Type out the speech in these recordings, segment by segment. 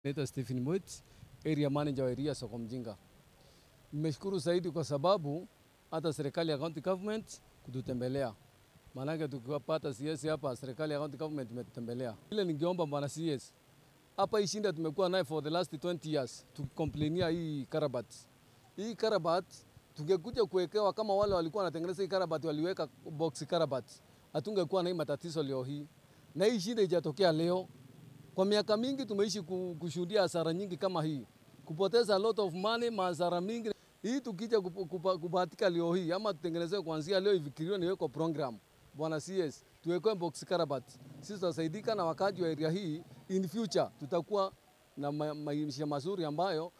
Naitwa Stephen Mwit, area manager wa area soko Mjinga. Nimeshukuru zaidi kwa sababu hata serikali ya county government kututembelea. Maanake tukipata CS hapa, serikali ya county government imetutembelea. Ile ningeomba bwana CS, hapa hii shinda tumekuwa naye for the last 20 years tukicomplainia hii karabat. Hii karabat tungekuja kuwekewa kama wale walikuwa wanatengeneza hii karabat waliweka box karabat. Hatungekuwa na hii matatizo leo hii. Na hii shinda haijatokea leo. Kwa miaka mingi tumeishi kushuhudia hasara nyingi kama hii. Kupoteza a lot of money, hasara mingi. Hii tukija kubahatika leo hii ama tutengenezwe kuanzia leo ifikiriwe niweko program. Bwana CS, tuwekwe box karabat. Sisi tutasaidika na wakaji wa area hii. In future tutakuwa na maisha mazuri ambayo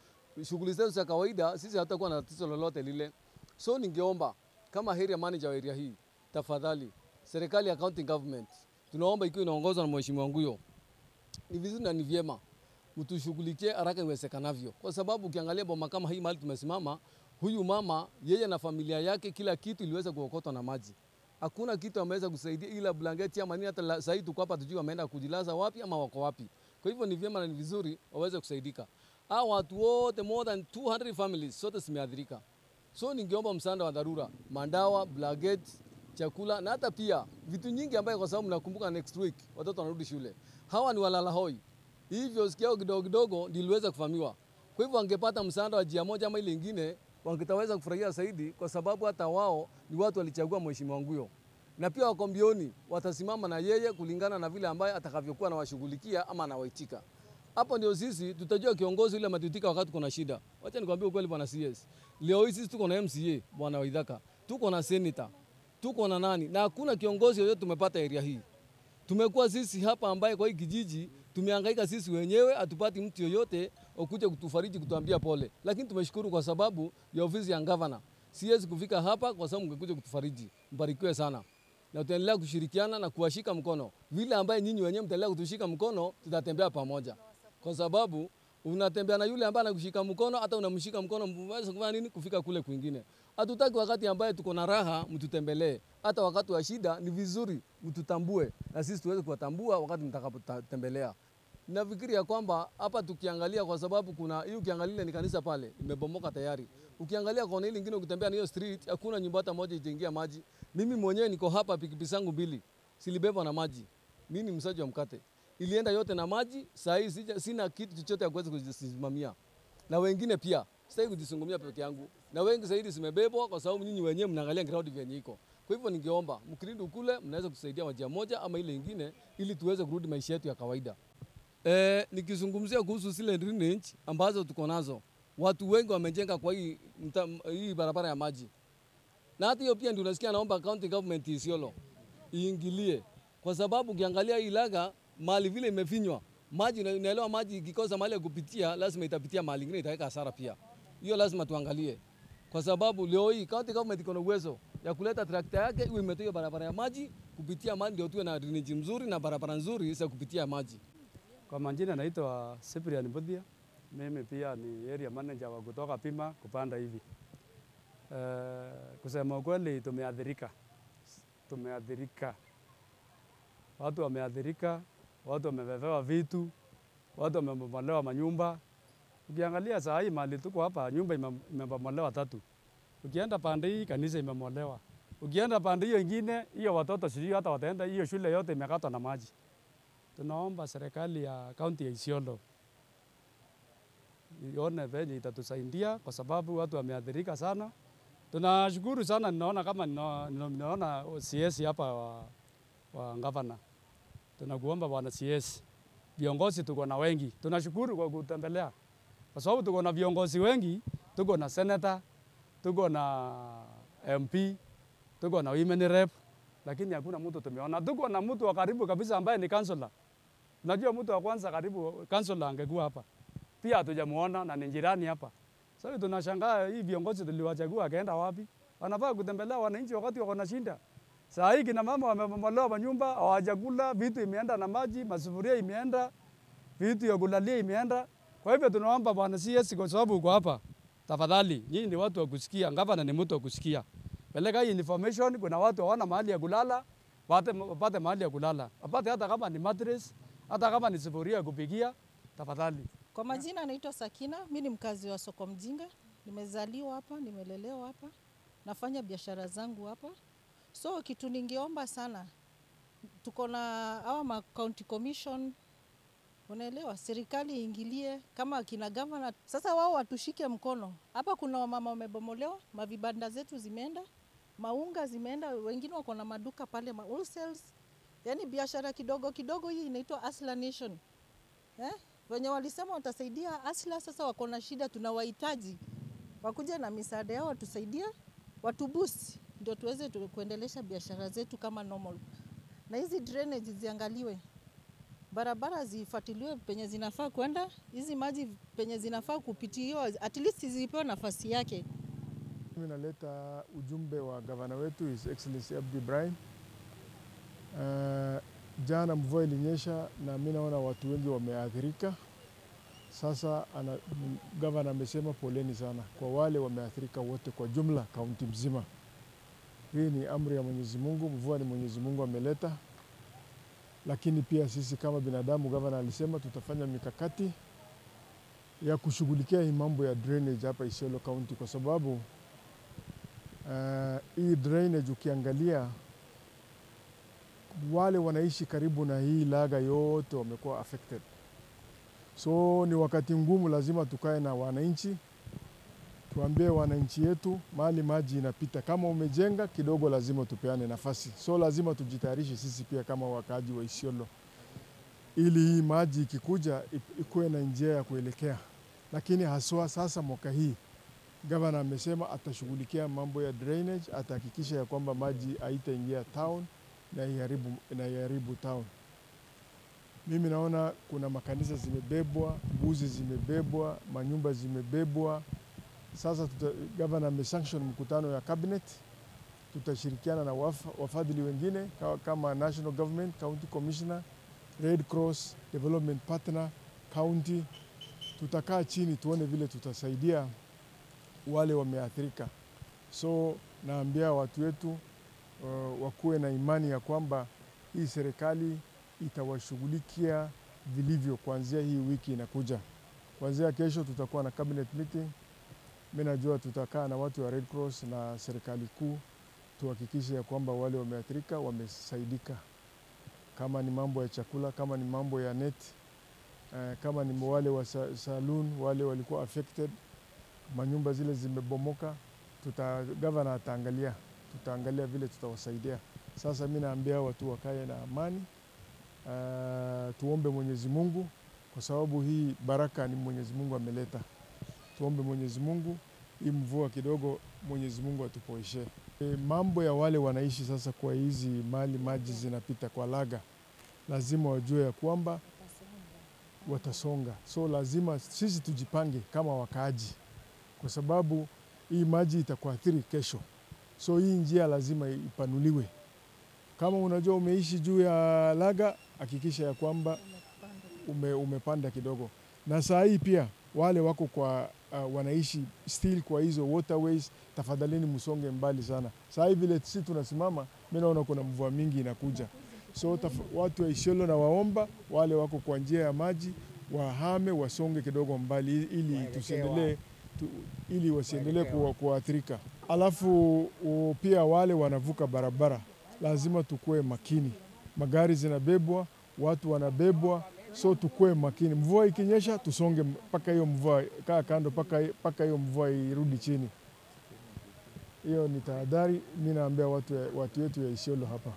shughuli zetu za kawaida sisi hatakuwa na tatizo lolote lile. So ningeomba kama area manager wa area hii, tafadhali serikali ya county government tunaomba ikiwa inaongozwa na mheshimiwa Nguyo, ni vizuri na ni vyema mtushughulikie haraka iwezekanavyo, kwa sababu ukiangalia boma kama hii mahali tumesimama, huyu mama yeye na familia yake kila kitu iliweza kuokotwa na maji. Hakuna kitu ameweza kusaidia ila blanketi ama nini. Hata sasa hivi tuko hapa tujui wameenda kujilaza wapi ama wako wapi. Kwa hivyo ni vyema na ni vizuri waweze kusaidika. Hao watu wote more than 200 families sote zimeathirika. So ningeomba msaada wa dharura, mandawa, blanketi, chakula na hata pia vitu nyingi ambayo kwa sababu mnakumbuka next week watoto wanarudi shule. Hawa ni walala hoi. Hivyo sikiao kidogo kidogo ndiliweza kufahamiwa. Kwa hivyo wangepata msaada wa njia moja ama ile nyingine, wangetaweza kufurahia zaidi, kwa sababu hata wao ni watu walichagua mheshimiwa Nguyo. Na pia wako mbioni watasimama na yeye kulingana na vile ambaye atakavyokuwa na washughulikia ama anawaitika. Hapo ndio sisi tutajua kiongozi yule matutika wakati kuna shida. Wacha nikwambie ukweli bwana CS. Leo hii sisi tuko na MCA bwana Waithaka. Tuko na senator. Tuko na nani? Na hakuna kiongozi yoyote tumepata area hii. Tumekuwa sisi hapa ambaye kwa hii kijiji tumehangaika sisi wenyewe, hatupati mtu yoyote ukuje kutufariji kutuambia pole. Lakini tumeshukuru kwa sababu ya ofisi ya governor. Siwezi kufika hapa kwa sababu mngekuja kutufariji. Mbarikiwe sana. Na tutaendelea kushirikiana na kuwashika mkono. Vile ambaye nyinyi wenyewe mtaendelea kutushika mkono, tutatembea pamoja. Kwa sababu unatembea na yule ambaye anakushika mkono, hata unamshika mkono mweza kufanya nini kufika kule kwingine. Hatutaki wakati ambaye tuko na raha mtutembelee. Hata wakati wa shida ni vizuri mtutambue na sisi tuweze kuwatambua wakati mtakapotembelea. Nafikiri ya kwamba hapa tukiangalia, kwa sababu kuna hii ukiangalia ni kanisa pale imebomoka tayari. Ukiangalia kwa ile nyingine ukitembea na hiyo street hakuna nyumba hata moja itaingia maji. Mimi mwenyewe niko hapa pikipiki zangu mbili silibeba na maji. Mimi ni msaji wa mkate. Ilienda yote na maji, saa hii sina kitu chochote ya kuweza kujisimamia. Na wengine pia sitaki kujisungumia peke yangu. Na wengi zaidi zimebebwa kwa sababu nyinyi wenyewe mnaangalia ground vyenye iko. Kwa hivyo ningeomba mkirudi kule mnaweza kusaidia wajia moja ama ile nyingine ili tuweze kurudi maisha yetu ya kawaida. Nikizungumzia kuhusu zile drainage ambazo tuko nazo, watu wengi wamejenga kwa hii barabara ya maji. Na hata hiyo pia ndio unasikia naomba county government Isiolo iingilie, kwa sababu ukiangalia hii laga mali vile imefinywa, maji unaelewa, maji ikikosa mahali ya kupitia lazima itapitia mahali nyingine, itaweka hasara pia. Hiyo lazima tuangalie, kwa sababu leo hii county government iko na uwezo ya kuleta trakta yake iwe imetoa barabara ya maji kupitia maji, ndio tuwe na drainage mzuri na barabara nzuri za kupitia maji. Kwa majina naitwa Cyprian Mbuthia. Mimi pia ni area manager wa kutoka Pima kupanda hivi. Kusema ukweli tumeathirika. Watu wameathirika, watu wamebebewa vitu, watu wamebomolewa manyumba. Ukiangalia saa hii mahali tuko hapa, nyumba imebomolewa 3. Ukienda pande hii kanisa imebomolewa. Ukienda pande hiyo nyingine, hiyo watoto sijui hata wataenda, hiyo shule yote imekatwa na maji. Tunaomba serikali ya kaunti ya Isiolo ione venye itatusaidia, kwa sababu watu wameathirika sana. Tunashukuru sana, ninaona CS hapa wa gavana. Tunakuomba bwana CS, viongozi tuko na wengi. Tunashukuru kwa kutembelea, kwa sababu tuko na viongozi wengi, tuko na senator, tuko na MP, tuko na women rep, lakini hakuna mtu tumeona. Tuko na mtu wa karibu kabisa ambaye ni councillor. Unajua mtu wa kwanza karibu councillor angekuwa hapa. Pia hatujamuona na ni jirani hapa. Sasa tunashangaa hii viongozi tuliwachagua akaenda wapi? Wanafaa kutembelea wananchi wakati wako na shida. Saa hii kina mama wamebomolewa manyumba, hawajakula, vitu imeenda na maji, masufuria imeenda, vitu ya kulalia imeenda. Kwa hivyo tunaomba bwana CS, kwa sababu uko hapa, tafadhali nyinyi ni watu wa kusikia, gavana ni mtu wa kusikia. Peleka hii information, kuna watu hawana mahali ya kulala, wapate mahali ya kulala. Wapate hata kama ni mattress, hata kama ni sufuria ya kupikia, tafadhali. Kwa majina naitwa Sakina, mimi ni mkazi wa Soko Mjinga, nimezaliwa hapa, nimelelewa hapa, nafanya biashara zangu hapa. So kitu ningeomba sana, tuko na hawa county commission, unaelewa, serikali iingilie kama kina governor. Sasa wao watushike mkono. Hapa kuna wamama wamebomolewa, mavibanda zetu zimeenda, maunga zimeenda, wengine wako na maduka pale wholesales. Yaani biashara kidogo kidogo hii inaitwa Hustler Nation. Wenye walisema watasaidia Hustler sasa wako na shida, tunawahitaji wakuje na misaada yao watusaidia, watuboost ndio tuweze kuendelesha biashara zetu kama normal. Na hizi drainage ziangaliwe. Barabara zifuatiliwe penye zinafaa kwenda, hizi maji penye zinafaa kupitiwa, at least zipewe nafasi yake. Mimi naleta ujumbe wa gavana wetu His Excellency Abdi Ibrahim. Jana mvua ilinyesha na mimi naona watu wengi wameathirika. Sasa gavana amesema poleni sana kwa wale wameathirika wote kwa jumla kaunti mzima. Hii ni amri ya Mwenyezi Mungu, mvua ni Mwenyezi Mungu ameleta. Lakini pia sisi kama binadamu, gavana alisema tutafanya mikakati ya kushughulikia hii mambo ya drainage hapa Isiolo County kwa sababu hii drainage ukiangalia wale wanaishi karibu na hii laga yote wamekuwa affected. So ni wakati ngumu, lazima tukae na wananchi, tuambie wananchi yetu mahali maji inapita. Kama umejenga kidogo lazima tupeane nafasi. So lazima tujitayarishe sisi pia kama wakaaji wa Isiolo. Ili hii maji ikikuja ikuwe na njia ya kuelekea. Lakini haswa sasa mwaka hii gavana amesema atashughulikia mambo ya drainage, atahakikisha ya kwamba maji haitaingia town na iharibu town. Mimi naona kuna makanisa zimebebwa, mbuzi zimebebwa, manyumba zimebebwa. Sasa gavana amesanction mkutano ya cabinet. Tutashirikiana na wafadhili wengine kama national government, county commissioner, Red Cross, development partner, county. Tutakaa chini tuone vile tutasaidia wale wameathirika. So naambia watu wetu wakuwe na imani ya kwamba hii serikali itawashughulikia vilivyo kuanzia hii wiki inakuja. Kuanzia kesho tutakuwa na cabinet meeting. Mimi najua tutakaa na watu wa Red Cross na serikali kuu tuhakikishe ya kwamba wale wameathirika wamesaidika. Kama ni mambo ya chakula, kama ni mambo ya net, kama ni wale wa saloon, wale walikuwa affected, manyumba zile zimebomoka, gavana ataangalia, tutaangalia vile tutawasaidia. Sasa mimi naambia watu wakae na amani, tuombe Mwenyezi Mungu kwa sababu hii baraka ni Mwenyezi Mungu ameleta. Tuombe Mwenyezi Mungu, hii mvua kidogo Mwenyezi Mungu atupoeshe. Mambo ya wale wanaishi sasa kwa hizi mali maji zinapita kwa laga, lazima wajue ya kwamba watasonga. So lazima sisi tujipange kama wakaaji kwa sababu hii maji itakuathiri kesho. So hii njia lazima ipanuliwe. Kama unajua umeishi juu ya laga, hakikisha ya kwamba umepanda kidogo. Na saa hii pia wale wako kwa wanaishi still kwa hizo waterways, tafadhalini msonge mbali sana. Saa hii vile sisi tunasimama, mimi naona kuna mvua mingi inakuja. So watu wa Isiolo na waomba wale wako kwa njia ya maji wahame, wasonge kidogo mbali ili tusiendelee ili wasiendelee kuathirika. Alafu pia wale wanavuka barabara lazima tukue makini. Magari zinabebwa, watu wanabebwa, so tukue makini. Mvua ikinyesha tusonge mpaka hiyo mvua, kaa kando mpaka hiyo mvua irudi chini. Hiyo ni tahadhari mimi naambia watu wetu ya Isiolo hapa.